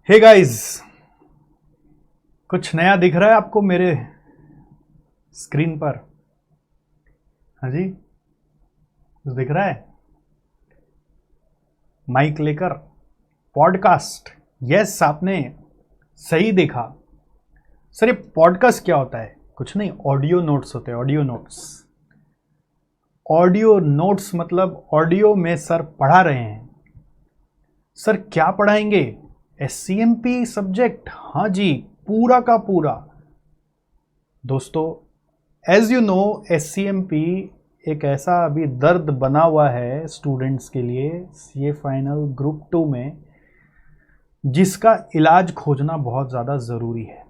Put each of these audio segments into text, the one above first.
Hey guys, कुछ नया दिख रहा है आपको मेरे स्क्रीन पर? हाँ जी, कुछ दिख रहा है? माइक लेकर पॉडकास्ट। यस, आपने सही देखा। सर, ये पॉडकास्ट क्या होता है? कुछ नहीं, ऑडियो नोट्स होते हैं। ऑडियो नोट्स, ऑडियो नोट्स मतलब ऑडियो में सर पढ़ा रहे हैं। सर क्या पढ़ाएंगे? एससीएमपी सब्जेक्ट। हाँ जी, पूरा का पूरा। दोस्तों, एज यू नो, एससीएमपी एक ऐसा अभी दर्द बना हुआ है स्टूडेंट्स के लिए सीए फाइनल ग्रुप 2 में, जिसका इलाज खोजना बहुत ज़्यादा ज़रूरी है।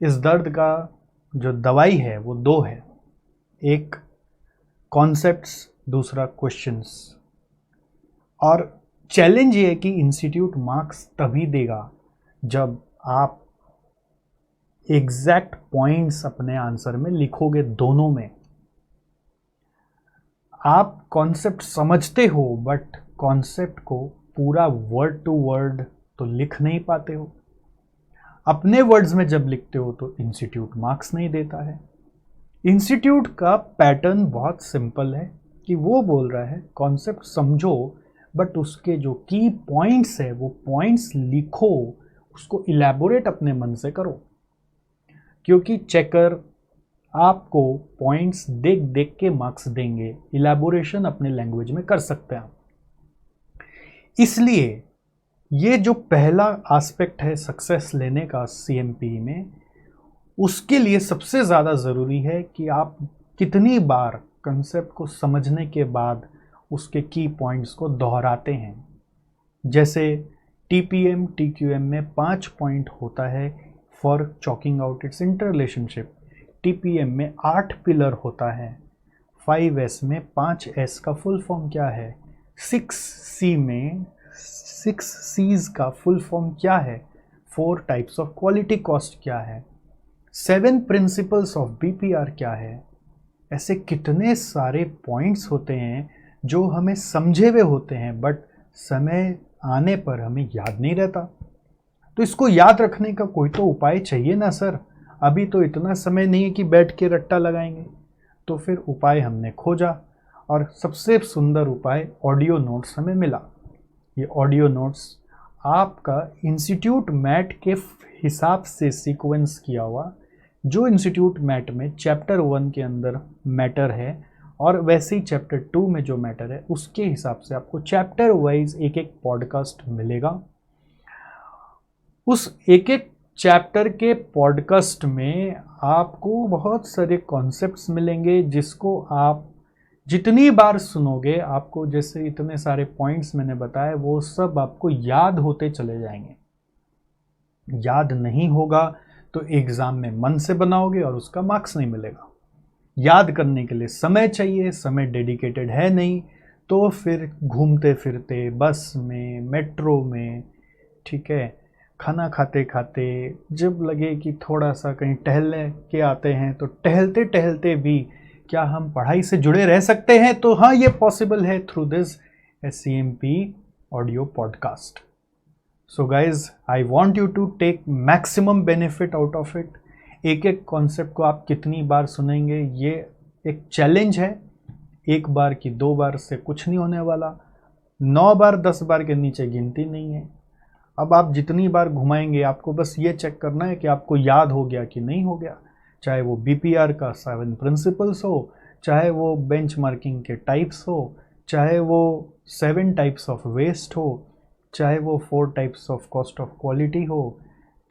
इस दर्द का जो दवाई है वो दो है, एक कॉन्सेप्ट्स, दूसरा क्वेश्चंस। और चैलेंज ये है कि इंस्टीट्यूट मार्क्स तभी देगा जब आप एग्जैक्ट पॉइंट्स अपने आंसर में लिखोगे। दोनों में आप कॉन्सेप्ट समझते हो बट कॉन्सेप्ट को पूरा वर्ड टू वर्ड तो लिख नहीं पाते हो। अपने वर्ड्स में जब लिखते हो तो इंस्टीट्यूट मार्क्स नहीं देता है। इंस्टीट्यूट का पैटर्न बहुत सिंपल है कि वो बोल रहा है कॉन्सेप्ट समझो बट उसके जो की पॉइंट्स है वो पॉइंट्स लिखो, उसको इलैबोरेट अपने मन से करो। क्योंकि चेकर आपको पॉइंट्स देख देख के मार्क्स देंगे, इलैबोरेशन अपने लैंग्वेज में कर सकते हैं आप। इसलिए ये जो पहला एस्पेक्ट है सक्सेस लेने का सीएमपी में, उसके लिए सबसे ज़्यादा ज़रूरी है कि आप कितनी बार कंसेप्ट को समझने के बाद उसके की पॉइंट्स को दोहराते हैं। जैसे टीपीएम टीक्यूएम में 5 पॉइंट होता है for choking out it's inter relationship. TPM में 8 पिलर होता है। 5S में 5S का फुल फॉर्म क्या है? 6C में 6 C's का फुल फॉर्म क्या है? 4 टाइप्स ऑफ क्वालिटी कॉस्ट क्या है? 7 प्रिंसिपल्स ऑफ बीपीआर क्या है? ऐसे कितने सारे पॉइंट्स होते हैं जो हमें समझे हुए होते हैं बट समय आने पर हमें याद नहीं रहता। तो इसको याद रखने का कोई तो उपाय चाहिए ना सर। अभी तो इतना समय नहीं है कि बैठ के रट्टा लगाएंगे। तो फिर उपाय हमने खोजा और सबसे सुंदर उपाय ऑडियो नोट्स हमें मिला। ये ऑडियो नोट्स आपका इंस्टीट्यूट मैट के हिसाब से सीक्वेंस किया हुआ, जो इंस्टीट्यूट मैट में चैप्टर 1 के अंदर मैटर है और वैसे ही चैप्टर 2 में जो मैटर है उसके हिसाब से आपको चैप्टर वाइज एक एक पॉडकास्ट मिलेगा। उस एक एक चैप्टर के पॉडकास्ट में आपको बहुत सारे कॉन्सेप्ट्स मिलेंगे जिसको आप जितनी बार सुनोगे आपको, जैसे इतने सारे पॉइंट्स मैंने बताए, वो सब आपको याद होते चले जाएंगे। याद नहीं होगा तो एग्ज़ाम में मन से बनाओगे और उसका मार्क्स नहीं मिलेगा। याद करने के लिए समय चाहिए, समय डेडिकेटेड है नहीं, तो फिर घूमते फिरते बस में, मेट्रो में, ठीक है, खाना खाते खाते जब लगे कि थोड़ा सा कहीं टहलने के आते हैं तो टहलते टहलते भी क्या हम पढ़ाई से जुड़े रह सकते हैं? तो हाँ, ये पॉसिबल है through this SCMP audio podcast. So guys, I want you to take maximum benefit out of it. एक एक कॉन्सेप्ट को आप कितनी बार सुनेंगे, ये एक चैलेंज है। एक बार की 2 बार से कुछ नहीं होने वाला। 9 बार 10 बार के नीचे गिनती नहीं है। अब आप जितनी बार घुमाएंगे आपको बस ये चेक करना है कि आपको याद हो गया कि नहीं हो गया। चाहे वो बीपीआर का 7 प्रिंसिपल्स हो, चाहे वो बेंचमार्किंग के टाइप्स हो, चाहे वो 7 टाइप्स ऑफ वेस्ट हो, चाहे वो 4 types of cost of quality हो,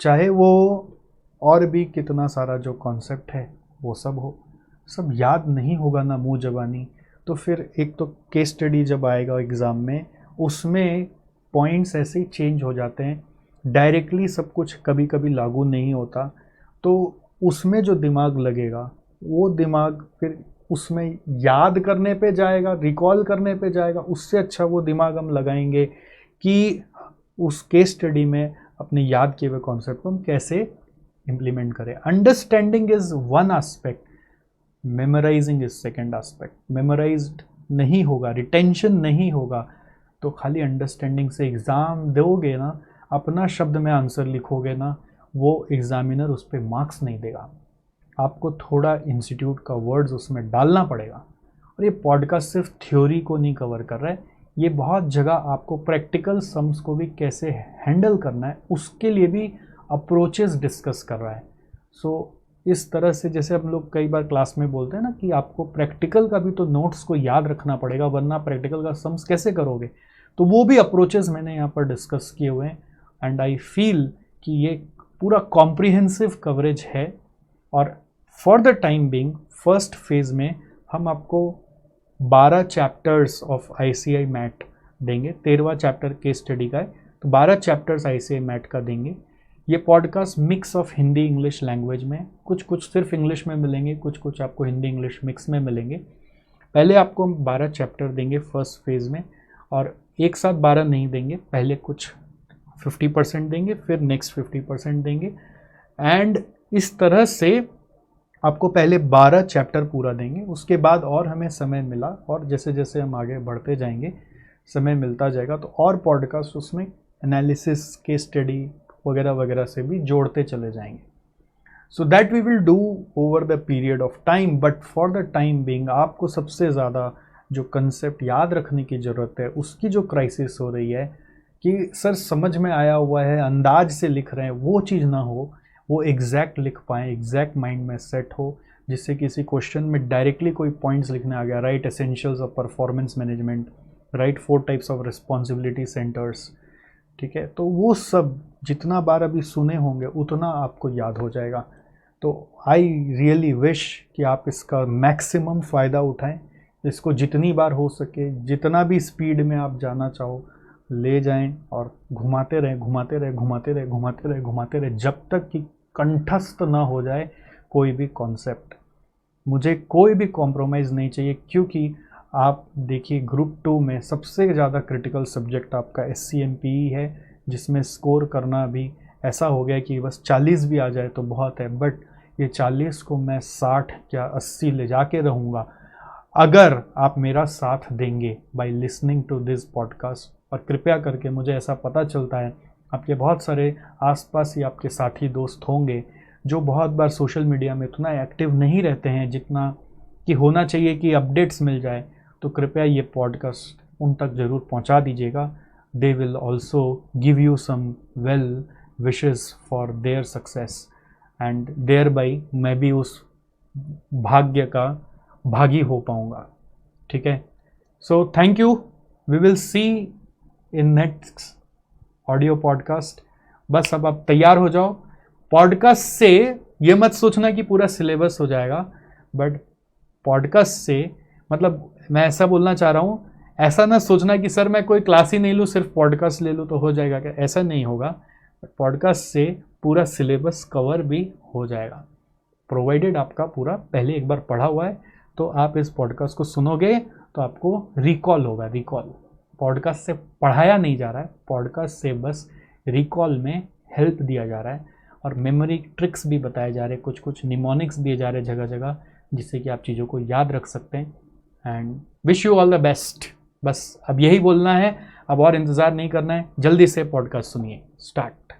चाहे वो और भी कितना सारा जो कॉन्सेप्ट है वो सब हो। सब याद नहीं होगा ना मुँह ज़बानी, तो फिर एक तो केस स्टडी जब आएगा एग्ज़ाम में, उसमें पॉइंट्स ऐसे ही चेंज हो जाते हैं। डायरेक्टली सब कुछ कभी कभी लागू नहीं होता, तो उसमें जो दिमाग लगेगा वो दिमाग फिर उसमें याद करने पे जाएगा, रिकॉल करने पे जाएगा। उससे अच्छा वो दिमाग हम लगाएंगे कि उस केस स्टडी में अपने याद किए हुए कॉन्सेप्ट को हम कैसे इम्प्लीमेंट करें। Understanding is one aspect, memorising is second aspect. Memorised नहीं होगा, रिटेंशन नहीं होगा, तो खाली अंडरस्टैंडिंग से एग्ज़ाम दोगे ना, अपना शब्द में आंसर लिखोगे ना, वो एग्जामिनर उस पर मार्क्स नहीं देगा। आपको थोड़ा इंस्टीट्यूट का वर्ड्स उसमें डालना पड़ेगा। और ये पॉडकास्ट सिर्फ थ्योरी को नहीं कवर कर रहा है, ये बहुत जगह आपको प्रैक्टिकल सम्स को भी कैसे हैंडल करना है उसके लिए भी अप्रोचेस डिस्कस कर रहा है। सो इस तरह से जैसे हम लोग कई बार क्लास में बोलते हैं ना कि आपको प्रैक्टिकल का भी तो नोट्स को याद रखना पड़ेगा, वरना प्रैक्टिकल का सम्स कैसे करोगे, तो वो भी अप्रोचेस मैंने यहाँ पर डिस्कस किए हुए हैं। एंड आई फील कि ये पूरा कॉम्प्रिहेंसिव कवरेज है। और for the time Bing first phase में हम आपको 12 चैप्टर्स ऑफ ICI मैट देंगे। 13वां चैप्टर केस स्टडी का है, तो 12 चैप्टर्स ICI मैट का देंगे। ये podcast mix of Hindi English language में, कुछ सिर्फ इंग्लिश में मिलेंगे, कुछ आपको हिंदी इंग्लिश मिक्स में मिलेंगे। पहले आपको 12 चैप्टर देंगे फर्स्ट फेज़ में, और एक साथ 12 नहीं देंगे, पहले कुछ 50% देंगे, फिर नेक्स्ट 50% देंगे। एंड इस तरह से आपको पहले 12 चैप्टर पूरा देंगे। उसके बाद और हमें समय मिला, और जैसे जैसे हम आगे बढ़ते जाएंगे समय मिलता जाएगा, तो और पॉडकास्ट उसमें एनालिसिस केस स्टडी वगैरह वगैरह से भी जोड़ते चले जाएंगे। So that we will do over the period of time. But for the time being आपको सबसे ज़्यादा जो कंसेप्ट याद रखने की ज़रूरत है, उसकी जो क्राइसिस हो रही है कि सर समझ में आया हुआ है, अंदाज से लिख रहे हैं, वो चीज़ ना हो, वो एग्जैक्ट लिख पाएँ, एग्जैक्ट माइंड में सेट हो, जिससे किसी क्वेश्चन में डायरेक्टली कोई पॉइंट्स लिखने आ गया, right essentials of performance management, right 4 types of responsibility centres, ठीक है, तो वो सब जितना बार अभी सुने होंगे उतना आपको याद हो जाएगा। तो आई रियली विश कि आप इसका मैक्सिमम फ़ायदा उठाएं, इसको जितनी बार हो सके, जितना भी स्पीड में आप जाना चाहो ले जाएं, और घुमाते रहें घुमाते रहें घुमाते रहें घुमाते रहें घुमाते रहें, जब तक कि कंठस्थ ना हो जाए कोई भी कॉन्सेप्ट। मुझे कोई भी कॉम्प्रोमाइज़ नहीं चाहिए, क्योंकि आप देखिए ग्रुप 2 में सबसे ज़्यादा क्रिटिकल सब्जेक्ट आपका SCMPE है, जिसमें स्कोर करना भी ऐसा हो गया कि बस 40 भी आ जाए तो बहुत है। बट ये 40 को मैं 60 या 80 ले जाके रहूँगा, अगर आप मेरा साथ देंगे by listening to this podcast. और कृपया करके, मुझे ऐसा पता चलता है आपके बहुत सारे आसपास ही आपके साथी दोस्त होंगे जो बहुत बार सोशल मीडिया में इतना एक्टिव नहीं रहते हैं जितना कि होना चाहिए कि अपडेट्स मिल जाए, तो कृपया ये पॉडकास्ट उन तक ज़रूर पहुंचा दीजिएगा। They will also give you some well wishes for their success, and thereby मैं भी उस भाग्य का भागी हो पाऊँगा। ठीक है, so thank you, we will see in next audio podcast. बस अब आप तैयार हो जाओ। पॉडकास्ट से ये मत सोचना कि पूरा सिलेबस हो जाएगा, बट पॉडकास्ट से मतलब मैं ऐसा बोलना चाह रहा हूँ, ऐसा ना सोचना कि सर मैं कोई क्लास ही नहीं लूँ, सिर्फ पॉडकास्ट ले लूँ तो हो जाएगा क्या, ऐसा नहीं होगा। पॉडकास्ट से पूरा सिलेबस कवर भी हो जाएगा, प्रोवाइडेड आपका पूरा पहले एक बार पढ़ा हुआ है। तो आप इस पॉडकास्ट को सुनोगे तो आपको रिकॉल होगा। रिकॉल पॉडकास्ट से पढ़ाया नहीं जा रहा है, पॉडकास्ट से बस रिकॉल में हेल्प दिया जा रहा है, और मेमोरी ट्रिक्स भी बताए जा रहे हैं, कुछ निमोनिक्स दिए जा रहे हैं जगह जगह, जिससे कि आप चीज़ों को याद रख सकते हैं। And wish you all the best. बस अब यही बोलना है, अब और इंतज़ार नहीं करना है, जल्दी से पॉडकास्ट सुनिए। स्टार्ट।